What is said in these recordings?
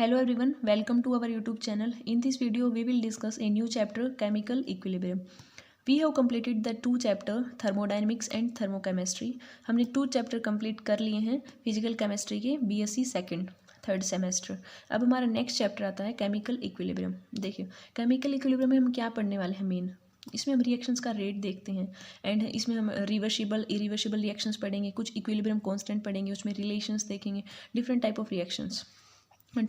Hello everyone, welcome to our YouTube channel. In this video, we will discuss a new chapter, Chemical Equilibrium. We have completed the two chapter, Thermodynamics and Thermochemistry. हमने 2 chapter complete कर लिए हैं physical chemistry के BSc second third semester. अब हमारा next chapter आता है chemical equilibrium. देखिए केमिकल इक्विलिब्रियम में हम क्या पढ़ने वाले हैं मेन, इसमें हम रिएक्शंस का रेट देखते हैं एंड इसमें हम रिवर्सिबल इरिवर्सिबल रिएक्शंस पढ़ेंगे, कुछ इक्विलिब्रियम कांस्टेंट पढ़ेंगे, उसमें रिलेशंस देखेंगे, डिफरेंट टाइप ऑफ रिएक्शंस.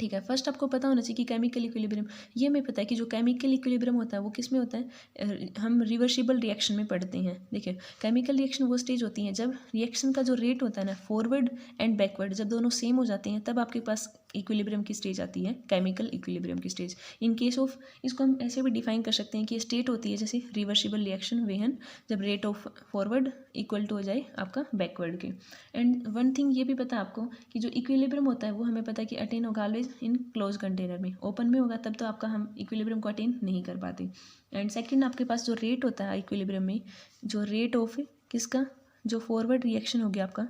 ठीक है. फर्स्ट आपको पता होना चाहिए कि केमिकल इक्विलिब्रियम, ये हमें पता है कि जो केमिकल इक्विलिब्रियम होता है वो किस में होता है, हम रिवर्सिबल रिएक्शन में पढ़ते हैं. देखिए केमिकल रिएक्शन वो स्टेज होती है जब रिएक्शन का जो रेट होता है ना, फॉरवर्ड एंड बैकवर्ड, जब दोनों सेम हो जाते हैं तब आपके पास इक्विलिब्रियम की स्टेज आती है, केमिकल इक्विलिब्रियम की स्टेज. इन केस ऑफ, इसको हम ऐसे भी डिफाइन कर सकते हैं कि स्टेट होती है जैसे रिवर्सिबल रिएक्शन वेहन, जब rate of forward equal to हो जाए आपका बैकवर्ड के. एंड वन थिंग ये भी पता है आपको कि जो इक्विलिब्रियम होता है वो हमें पता है कि अटेन होगा ऑलवेज इन क्लोज कंटेनर में. ओपन में होगा तब तो आपका हम इक्विलिब्रियम को अटेन नहीं कर पाते. एंड सेकंड आपके पास जो रेट होता है इक्विलिब्रियम में, जो रेट ऑफ किसका, जो फॉरवर्ड रिएक्शन हो गया आपका,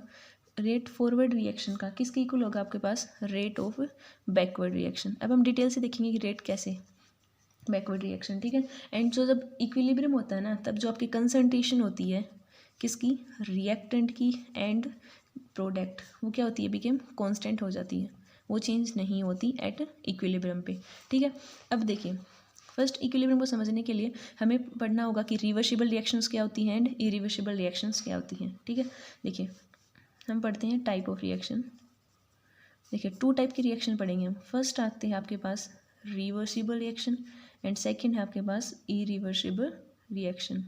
रेट फॉरवर्ड रिएक्शन का किसके इक्वल होगा आपके पास, रेट ऑफ बैकवर्ड रिएक्शन. अब हम डिटेल से देखेंगे कि रेट कैसे बैकवर्ड रिएक्शन. ठीक है. एंड जो जब इक्विलिब्रियम होता है ना, तब जो आपकी कंसंट्रेशन होती है किसकी, रिएक्टेंट की एंड प्रोडक्ट, वो क्या होती है, बिकेम कांस्टेंट हो जाती है, वो चेंज नहीं होती एट इक्विलिब्रियम पे. ठीक है. अब देखिए फर्स्ट इक्विलिब्रियम को समझने के लिए हमें पढ़ना होगा कि रिवर्सिबल रिएक्शंस क्या होती हैं एंड इरिवर्सिबल रिएक्शंस क्या होती हैं. ठीक है. देखिए हम पढ़ते हैं टाइप ऑफ रिएक्शन. देखिए 2 टाइप की रिएक्शन पढ़ेंगे हम. फर्स्ट आते हैं आपके पास रिवर्सिबल रिएक्शन एंड सेकंड है आपके पास इरिवर्सिबल रिएक्शन.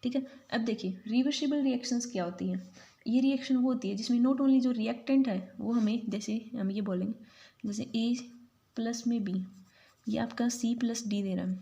ठीक है. अब देखिए रिवर्सिबल रिएक्शंस क्या होती हैं. ये रिएक्शन वो होती है जिसमें नॉट ओनली जो रिएक्टेंट है वो हमें, जैसे हम ये बोलेंगे जैसे A प्लस में B, ये आपका C प्लस D दे रहा है.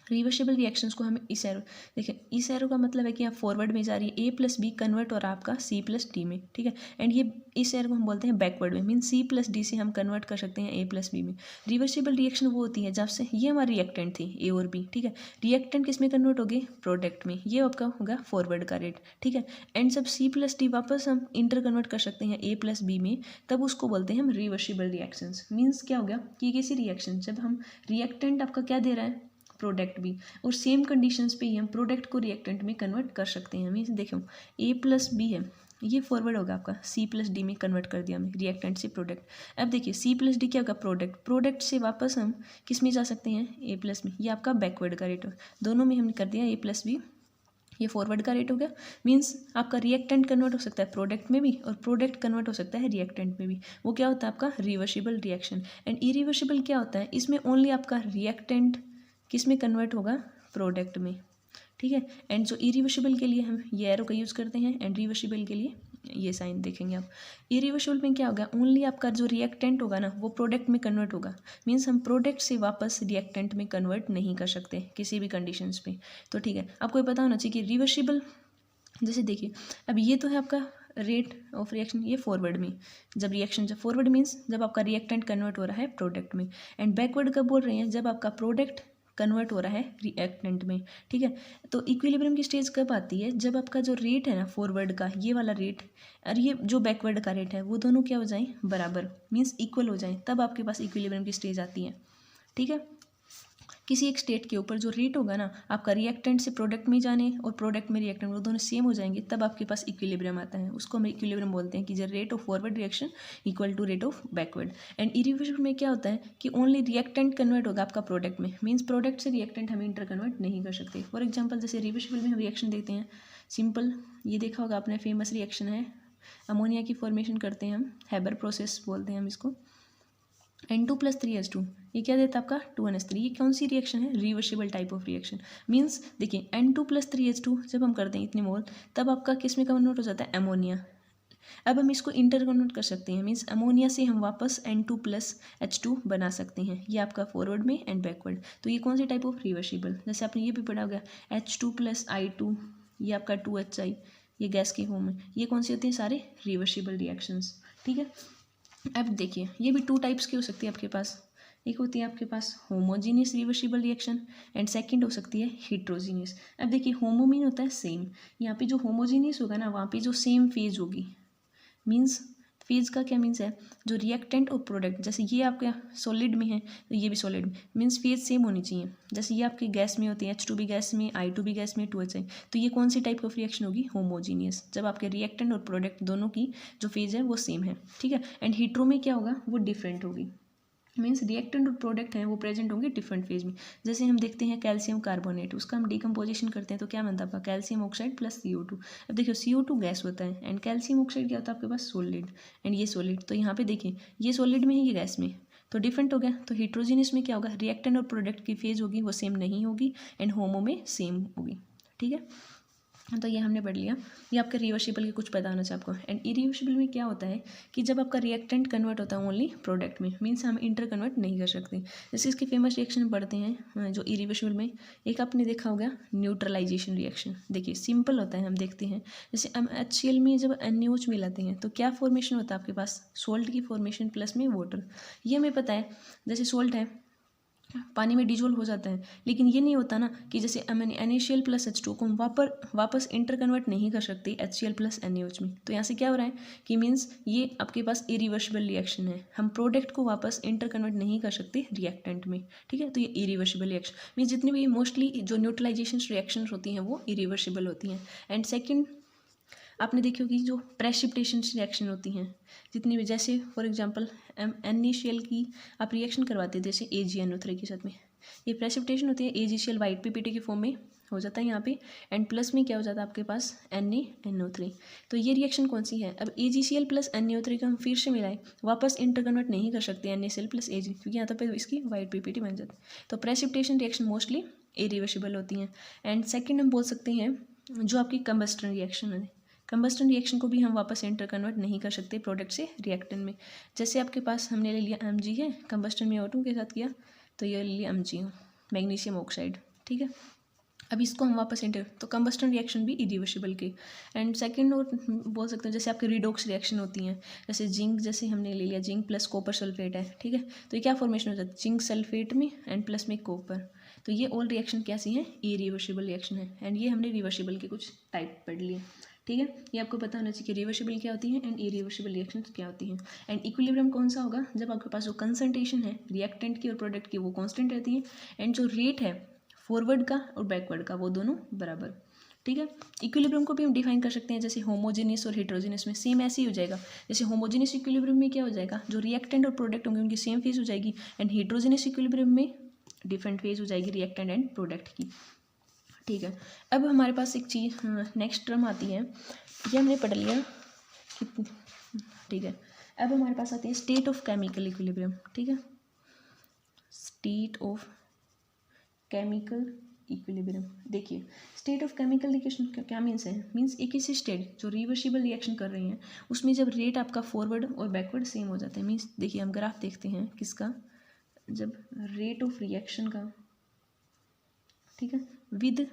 रिवर्सिबल रिएक्शंस को हमें इस एरो, देखिए इस एरो का मतलब है कि आप फॉरवर्ड में जा रही है, A प्लस बी कन्वर्ट हो रहा है आपका C प्लस डी में. ठीक है. एंड ये इस एरो को हम बोलते हैं बैकवर्ड में, मीन C प्लस डी से हम कन्वर्ट कर सकते हैं A प्लस बी में. रिवर्सिबल रिएक्शन वो होती है जब से ये हमारे रिएक्टेंट थे A और B. ठीक है. रिएक्टेंट किस में कन्वर्ट हो गए, प्रोडक्ट में, ये आपका होगा फॉरवर्ड का रेट. ठीक है. एंड जब C प्लस डी वापस हम इंटर कन्वर्ट कर सकते हैं A प्लस बी में, तब उसको बोलते हैं हम रिवर्सिबल रिएक्शंस. मीन्स क्या हो गया कि कैसी रिएक्शन, जब हम रिएक्टेंट आपका क्या दे रहा है, प्रोडक्ट भी, और सेम कंडीशंस पे ही हम प्रोडक्ट को रिएक्टेंट में कन्वर्ट कर सकते हैं. मीन्स देखो A प्लस बी है, ये फॉरवर्ड होगा आपका, C प्लस डी में कन्वर्ट कर दिया हमने रिएक्टेंट से प्रोडक्ट. अब देखिए C प्लस डी क्या होगा, प्रोडक्ट, प्रोडक्ट से वापस हम किस में जा सकते हैं, A प्लस में, ये आपका बैकवर्ड का रेट हो. दोनों में हमने कर दिया A प्लस बी, ये फॉरवर्ड का रेट हो गया. मीन्स आपका रिएक्टेंट कन्वर्ट हो सकता है प्रोडक्ट में भी और प्रोडक्ट कन्वर्ट हो सकता है रिएक्टेंट में भी. वो क्या होता है आपका रिवर्सिबल रिएक्शन. एंड इरिवर्सिबल क्या होता है, इसमें ओनली आपका रिएक्टेंट किस में कन्वर्ट होगा, प्रोडक्ट में. ठीक है. एंड जो इरिवर्सिबल के लिए हम ये एरो का यूज़ करते हैं एंड रिवर्सिबल के लिए ये साइन देखेंगे आप. इरिवर्सिबल में क्या होगा, ओनली आपका जो रिएक्टेंट होगा ना वो प्रोडक्ट में कन्वर्ट होगा. मीन्स हम प्रोडक्ट से वापस रिएक्टेंट में कन्वर्ट नहीं कर सकते किसी भी कंडीशंस पे. तो ठीक है, आपको ये पता होना चाहिए कि रिवर्सिबल, जैसे देखिए अब ये तो है आपका रेट ऑफ रिएक्शन, ये फॉरवर्ड में, जब रिएक्शन, जब फॉरवर्ड मीन्स जब आपका रिएक्टेंट कन्वर्ट हो रहा है प्रोडक्ट में. एंड बैकवर्ड कब बोल रहे हैं, जब आपका प्रोडक्ट कन्वर्ट हो रहा है रिएक्टेंट में. ठीक है. तो इक्विलिब्रियम की स्टेज कब आती है, जब आपका जो रेट है ना फॉरवर्ड का, ये वाला रेट और ये जो बैकवर्ड का रेट है वो दोनों क्या हो जाएं, बराबर, मीन्स इक्वल हो जाएं, तब आपके पास इक्विलिब्रियम की स्टेज आती है. ठीक है. किसी एक स्टेट के ऊपर जो रेट होगा ना आपका रिएक्टेंट से प्रोडक्ट में जाने और प्रोडक्ट में रिएक्टेंट, वो दोनों सेम हो जाएंगे, तब आपके पास इक्विलिब्रियम आता है. उसको हम इक्विलिब्रियम बोलते हैं कि जब rate of forward reaction equal to rate of backward. And irreversible में क्या होता है कि ओनली रिएक्टेंट कन्वर्ट होगा आपका प्रोडक्ट में. मीन्स प्रोडक्ट से रिएक्टेंट हम इंटर कन्वर्ट नहीं कर सकते. फॉर एग्जाम्पल जैसे रिवर्सिबल में हम रिएक्शन देखते हैं, सिंपल, ये देखा होगा आपने, फेमस रिएक्शन है, अमोनिया की फॉर्मेशन करते हैं हम, हैबर प्रोसेस बोलते हैं हम इसको. N2 प्लस 3H2, ये क्या देता है आपका 2NH3. ये कौन सी रिएक्शन है, reversible type of reaction. Means देखिए N2 प्लस 3H2 जब हम करते हैं इतने मोल, तब आपका किस में कन्वर्ट हो जाता है, अमोनिया. अब हम इसको इंटर कन्वर्ट कर सकते हैं, मीन्स अमोनिया से हम वापस N2 प्लस H2 बना सकते हैं. ये आपका फॉरवर्ड में एंड बैकवर्ड. तो ये कौन सी टाइप ऑफ रिवर्सिबल, जैसे आपने ये भी पढ़ा होगा H2 प्लस I2, ये आपका 2HI, ये गैस के फॉर्म में, ये कौन सी होती है, सारे रिवर्सिबल रिएक्शंस. ठीक है. अब देखिए ये भी 2 टाइप्स की हो सकती है आपके पास. एक होती है आपके पास homogeneous reversible reaction and second हो सकती है हिट्रोजीनियस. अब देखिए होमो मीन होता है सेम, यहाँ पे जो होमोजीनियस होगा ना वहाँ पे जो सेम फेज होगी, मीन्स फेज का क्या मीन्स है, जो रिएक्टेंट और प्रोडक्ट, जैसे ये आपके सॉलिड में है तो ये भी सॉलिड में, मीन्स फेज सेम होनी चाहिए। जैसे ये आपकी गैस में होती है, H2 गैस में, I2 गैस में, 2H, तो ये कौन सी टाइप ऑफ रिएक्शन होगी, होमोजीनियस, जब आपके रिएक्टेंट और प्रोडक्ट दोनों की जो फेज है वो सेम है, ठीक है। एंड हीट्रो में क्या होगा, वो डिफरेंट होगी, मीन्स रिएक्टेंट और प्रोडक्ट हैं वो प्रेजेंट होंगे डिफरेंट फेज में। जैसे हम देखते हैं कैल्शियम कार्बोनेट, उसका हम डिकम्पोजिशन करते हैं तो क्या बनता है आपका कैल्शियम ऑक्साइड प्लस CO2। अब देखिए CO2 गैस होता है एंड कैल्शियम ऑक्साइड क्या होता है आपके पास, सॉलिड, एंड ये सॉलिड, तो यहाँ पे देखिए ये सॉलिड में है, ये गैस में, तो डिफरेंट हो गया। तो हेट्रोजीनियस में क्या होगा, रिएक्टेंट और प्रोडक्ट की फेज होगी वो सेम नहीं होगी एंड होमो में सेम होगी, ठीक है। तो ये हमने पढ़ लिया। ये आपका रिवर्सिबल के कुछ पता होना चाहिए आपको। एंड इरिवर्सिबल में क्या होता है कि जब आपका रिएक्टेंट कन्वर्ट होता है ओनली प्रोडक्ट में, मीन्स हम इंटर कन्वर्ट नहीं कर सकते। जैसे इसके फेमस रिएक्शन पढ़ते हैं जो इरिवर्सिबल में, एक आपने देखा होगा न्यूट्रलाइजेशन रिएक्शन। देखिए सिंपल होता है, हम देखते हैं जैसे हम HCl में जब NaOH मिलाते हैं तो क्या फॉर्मेशन होता है आपके पास, सोल्ट की फॉर्मेशन प्लस में वाटर, ये हमें पता है। जैसे सोल्ट है पानी में डिजोल्व हो जाता है, लेकिन ये नहीं होता ना कि जैसे NaCl प्लस H2 को हम वापस इंटर कन्वर्ट नहीं कर सकते HCl प्लस NaOH में। तो यहाँ से क्या हो रहा है कि मीन्स ये आपके पास इरिवर्सिबल रिएक्शन है, हम प्रोडक्ट को वापस इंटर कन्वर्ट नहीं कर सकते रिएक्टेंट में, ठीक है। तो ये इरिवर्सिबल रिएक्शन मीन्स जितनी भी मोस्टली जो न्यूट्रलाइजेशन रिएक्शन होती हैं वो इरिवर्सिबल होती हैं। एंड सेकेंड आपने देखी होगी जो प्रेसिपिटेशन रिएक्शन होती हैं जितनी भी, जैसे फॉर एग्जांपल NaCl की आप रिएक्शन करवाते हैं जैसे AgNO3 के साथ में, ये प्रेसिपिटेशन होती है, AgCl वाइट PPT के फॉर्म में हो जाता है यहाँ पे, एंड प्लस में क्या हो जाता है आपके पास NaNO3। तो ये रिएक्शन कौन सी है, अब AgCl प्लस NaO3 का हम फिर से मिलाएं, वापस इंटरकन्वर्ट नहीं कर सकते NaCl प्लस Ag, क्योंकि यहाँ पर इसकी वाइट PPT बन जाती है। तो प्रेसिपिटेशन रिएक्शन मोस्टली इरिवर्सिबल होती हैं। एंड सेकेंड हम बोल सकते हैं जो आपकी कंबस्टन रिएक्शन है, कंबस्टन रिएक्शन को भी हम वापस इंटर कन्वर्ट नहीं कर सकते प्रोडक्ट से रिएक्टेंट में। जैसे आपके पास हमने ले लिया Mg है, कंबस्टन में O2 के साथ किया तो ये ले लिया MgO मैग्नीशियम ऑक्साइड, ठीक है। अब इसको हम वापस इंटर, तो कंबस्टन रिएक्शन भी इरिवर्सिबल के। एंड सेकंड और बोल सकते हैं जैसे आपके रिडॉक्स रिएक्शन होती हैं, जैसे जिंक, जैसे हमने ले लिया जिंक प्लस कॉपर सल्फेट है, ठीक है। तो ये क्या फॉर्मेशन हो जाता है, जिंक सल्फेट में एंड प्लस में कॉपर। तो ये ऑल रिएक्शन कैसी हैं, इरिवर्सिबल रिएक्शन है। एंड ये हमने रिवर्सिबल के कुछ टाइप पढ़ लिए, ठीक है। ये आपको पता होना चाहिए कि रिवर्सिबल क्या होती है एंड इरिवर्सिबल रिएक्शंस क्या होती हैं। एंड इक्विलिब्रियम कौन सा होगा, जब आपके पास जो कंसंट्रेशन है रिएक्टेंट की और प्रोडक्ट की वो कांस्टेंट रहती है, एंड जो रेट है फॉरवर्ड का और बैकवर्ड का वो दोनों बराबर, ठीक है। इक्विलिब्रियम को भी हम डिफाइन कर सकते हैं जैसे होमोजेनियस और हेट्रोजेनियस में, सेम ऐसे ही हो जाएगा। जैसे होमोजेनियस इक्विलिब्रियम में क्या हो जाएगा, जो रिएक्टेंट और प्रोडक्ट होंगे उनकी सेम फेज हो जाएगी, एंड हेट्रोजेनियस इक्विलिब्रियम में डिफरेंट फेज हो जाएगी रिएक्टेंट एंड प्रोडक्ट की, ठीक है। अब हमारे पास एक चीज़ नेक्स्ट टर्म आती है, ये हमने पढ़ लिया कि, ठीक है। अब हमारे पास आती है स्टेट ऑफ केमिकल इक्विलिब्रियम, ठीक है, स्टेट ऑफ केमिकल इक्विलिब्रियम। देखिए स्टेट ऑफ केमिकल रिएक्शन क्या मीन्स है, मीन्स एक ऐसी स्टेट जो रिवर्सिबल रिएक्शन कर रही हैं उसमें जब रेट आपका फॉरवर्ड और बैकवर्ड सेम हो जाता है, मीन्स देखिए हम ग्राफ देखते हैं किसका, जब रेट ऑफ रिएक्शन का, ठीक है, विद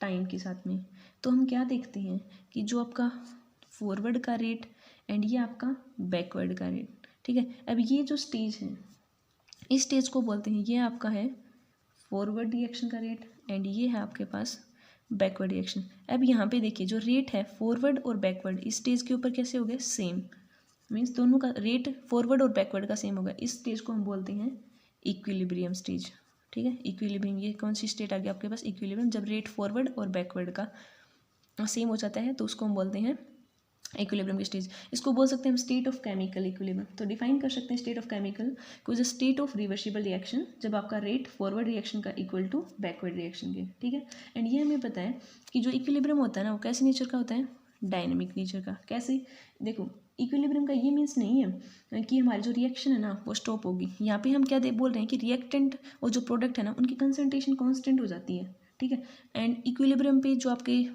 टाइम के साथ में, तो हम क्या देखते हैं कि जो आपका फॉरवर्ड का रेट एंड ये आपका बैकवर्ड का रेट, ठीक है। अब ये जो स्टेज है इस स्टेज को बोलते हैं, ये आपका है फॉरवर्ड रिएक्शन का रेट एंड ये है आपके पास बैकवर्ड रिएक्शन। अब यहाँ पे देखिए जो रेट है फॉरवर्ड और बैकवर्ड इस स्टेज के ऊपर कैसे हो गए, सेम, मीन्स दोनों का रेट फॉरवर्ड और बैकवर्ड का सेम होगा। इस स्टेज को हम बोलते हैं इक्विलिब्रियम स्टेज, ठीक है। इक्विलिब्रियम, ये कौन सी स्टेट आ गई आपके पास, इक्विलिब्रियम, जब रेट फॉरवर्ड और बैकवर्ड का सेम हो जाता है तो उसको हम बोलते हैं इक्विलिब्रियम की स्टेज। इसको बोल सकते हैं हम स्टेट ऑफ केमिकल इक्विलिब्रियम। तो डिफाइन कर सकते हैं स्टेट ऑफ केमिकल को जो स्टेट ऑफ रिवर्सिबल रिएक्शन जब आपका रेट फॉरवर्ड रिएक्शन का इक्वल टू बैकवर्ड रिएक्शन के, ठीक है। एंड ये हमें पता है कि जो इक्विलिब्रियम होता है ना वो कैसे नेचर का होता है, डायनेमिक नेचर का। कैसे, देखो इक्विलिब्रियम का ये मीन्स नहीं है कि हमारी जो रिएक्शन है ना वो स्टॉप होगी। यहाँ पे हम क्या बोल रहे हैं कि रिएक्टेंट और जो प्रोडक्ट है ना उनकी कंसंट्रेशन कांस्टेंट हो जाती है, ठीक है। एंड इक्विलिब्रियम पे जो आपके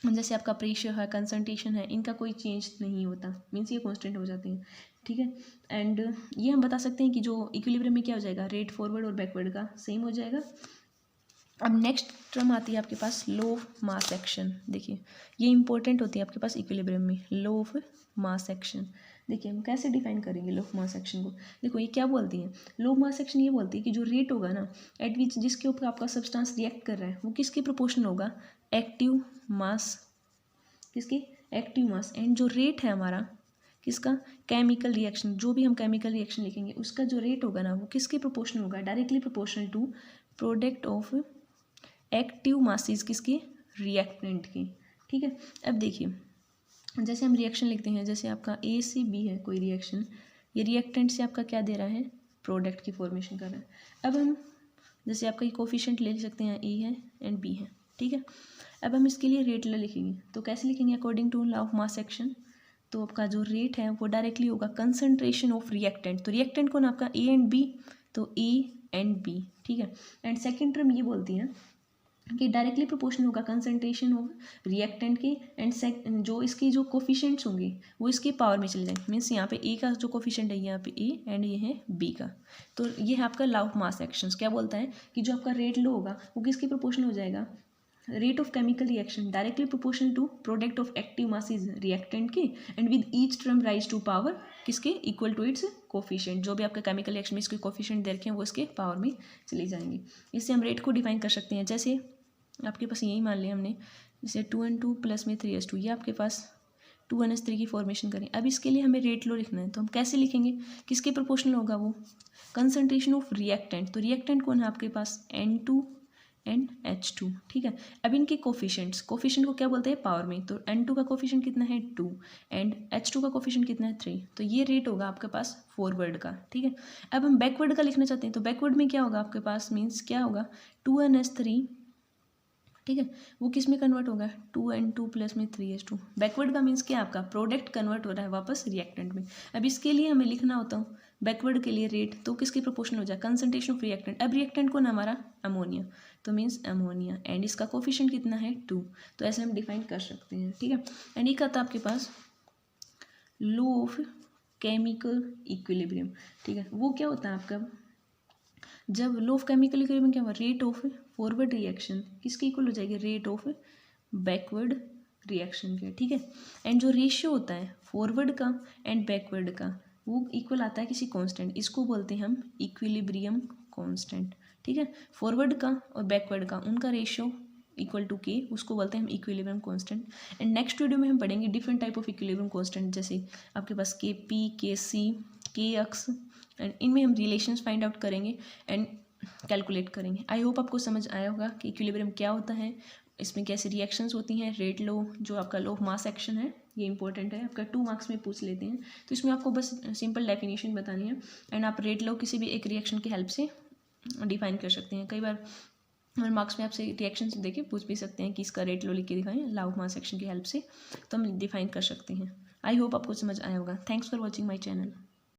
जैसे आपका प्रेशर है, कंसंट्रेशन है, इनका कोई चेंज नहीं होता, मीन्स ये कांस्टेंट हो जाते हैं, ठीक है। एंड ये हम बता सकते हैं कि जो इक्विलिब्रियम में क्या हो जाएगा, रेट फॉरवर्ड और बैकवर्ड का सेम हो जाएगा। अब नेक्स्ट टर्म आती है आपके पास लो ऑफ मास एक्शन। देखिए ये इंपॉर्टेंट होती है आपके पास इक्विलिब्रियम में, लो ऑफ मास एक्शन। देखिए हम कैसे डिफाइन करेंगे लो ऑफ मास एक्शन को। देखो ये क्या बोलती है, लो ऑफ मास एक्शन ये बोलती है कि जो रेट होगा ना एट विच जिसके ऊपर आपका सब्सटेंस रिएक्ट कर रहा है वो किसके प्रोपोर्शनल होगा, एक्टिव मास, किसकी, एक्टिव मास। एंड जो रेट है हमारा किसका, केमिकल रिएक्शन, जो भी हम केमिकल रिएक्शन लिखेंगे उसका जो रेट होगा ना वो किसके प्रोपोर्शनल होगा, directly proportional to product of active masses किसके, रिएक्टेंट के। ठीक है, अब देखिए जैसे हम रिएक्शन लिखते हैं, जैसे आपका ए से बी है कोई रिएक्शन, ये रिएक्टेंट से आपका क्या दे रहा है, प्रोडक्ट की फॉर्मेशन कर रहा है। अब हम जैसे आपका ये कोफिशिएंट ले सकते हैं, ए है एंड बी है। ठीक है, अब हम इसके लिए रेट लिखेंगे, तो कैसे लिखेंगे, according to law of mass action. तो आपका जो रेट है वो डायरेक्टली होगा कंसंट्रेशन ऑफ रिएक्टेंट, तो रिएक्टेंट कौन आपका ए एंड बी, तो ए एंड बी। ठीक है, एंड सेकेंड टर्म ये बोलती है कि डायरेक्टली प्रोपोर्शनल होगा कंसंट्रेशन ऑफ रिएक्टेंट के एंड जो इसकी जो कोफिशिएंट्स होंगे वो इसके पावर में चले जाएंगे। मीन्स यहाँ पे ए का जो कोफिशिएंट है यहाँ पे ए एंड ये है बी का। तो ये है आपका लॉ ऑफ मास एक्शंस, क्या बोलता है कि जो आपका रेट लो होगा वो किसके प्रोपोर्शनल हो जाएगा, rate of chemical reaction directly proportional to product of active masses reactant के and with each term raise to power किसके, इक्वल टू इट्स कोफिशिएंट। जो भी आपका केमिकल रिएक्शन में इसके कोफिशिएंट दे रखे हैं वो इसके पावर में चले जाएंगे। इससे हम रेट को डिफाइन कर सकते हैं। जैसे आपके पास यही मान लिया हमने, जैसे 2n2 प्लस में 3s2, ये आपके पास 2n3 की फॉर्मेशन करें। अब इसके लिए हमें रेट लो लिखना है, तो हम कैसे लिखेंगे, किसके प्रोपोर्शनल होगा वो, कंसंट्रेशन ऑफ रिएक्टेंट, तो रिएक्टेंट कौन है आपके पास, n2 एंड H2। ठीक है, अब इनके कोफिशिएंट्स, कोफिशिएंट को क्या बोलते हैं, पावर में, तो n2 का कोफिशिएंट कितना है 2 एंड H2 का कोफिशिएंट कितना है 3, तो ये रेट होगा आपके पास फॉरवर्ड का। ठीक है, अब हम बैकवर्ड का लिखना चाहते हैं, तो बैकवर्ड में क्या होगा आपके पास, मीन्स क्या होगा 2n3। ठीक है, वो किस में कन्वर्ट होगा, 2n2 प्लस में 3s2। बैकवर्ड का मीन्स क्या आपका, प्रोडक्ट कन्वर्ट हो रहा है वापस रिएक्टेंट में। अब इसके लिए हमें लिखना होता हूँ बैकवर्ड के लिए रेट, तो किसके प्रोपोर्शनल हो जाए, कंसंट्रेशन ऑफ रिएक्टेंट। अब रिएक्टेंट कौन है हमारा, अमोनिया, तो मीन्स अमोनिया एंड इसका कोफिशिएंट कितना है 2। तो ऐसे हम डिफाइन कर सकते हैं। ठीक है, एंड एक आता है आपके पास लॉ ऑफ केमिकल इक्विलिब्रियम। ठीक है, वो क्या होता है आपका, जब लो ऑफ केमिकल इक्विलिब्रियम क्या हुआ, रेट ऑफ फॉरवर्ड रिएक्शन किसके इक्वल हो जाएगी, रेट ऑफ बैकवर्ड रिएक्शन के। ठीक है, एंड जो रेशियो होता है फॉरवर्ड का एंड बैकवर्ड का वो इक्वल आता है किसी कांस्टेंट, इसको बोलते हैं हम इक्विलिब्रियम कांस्टेंट। ठीक है, फॉरवर्ड का और बैकवर्ड का उनका रेशियो इक्वल टू के, उसको बोलते हैं हम equilibrium constant. And next video में हम पढ़ेंगे different type of equilibrium constant, जैसे आपके पास के पी, के सी, के एक्स, एंड इनमें हम रिलेशंस फाइंड आउट करेंगे एंड कैलकुलेट करेंगे। आई होप आपको समझ आया होगा कि इक्विलिब्रियम क्या होता है, इसमें कैसे रिएक्शंस होती हैं, रेट लो, जो आपका लॉ ऑफ मास एक्शन है ये इंपॉर्टेंट है, आपका 2 मार्क्स में पूछ लेते हैं, तो इसमें आपको बस सिंपल डेफिनेशन बतानी है एंड आप रेट लो किसी भी एक रिएक्शन की हेल्प से डिफाइन कर सकते हैं। कई बार हमारे मार्क्स में आपसे रिएक्शन से देके पूछ भी सकते हैं कि इसका रेट लो लिख के दिखाएं लॉ ऑफ मास एक्शन की हेल्प से, तो हम डिफाइन कर सकते हैं। आई होप आपको समझ आया होगा। Thanks for watching my channel.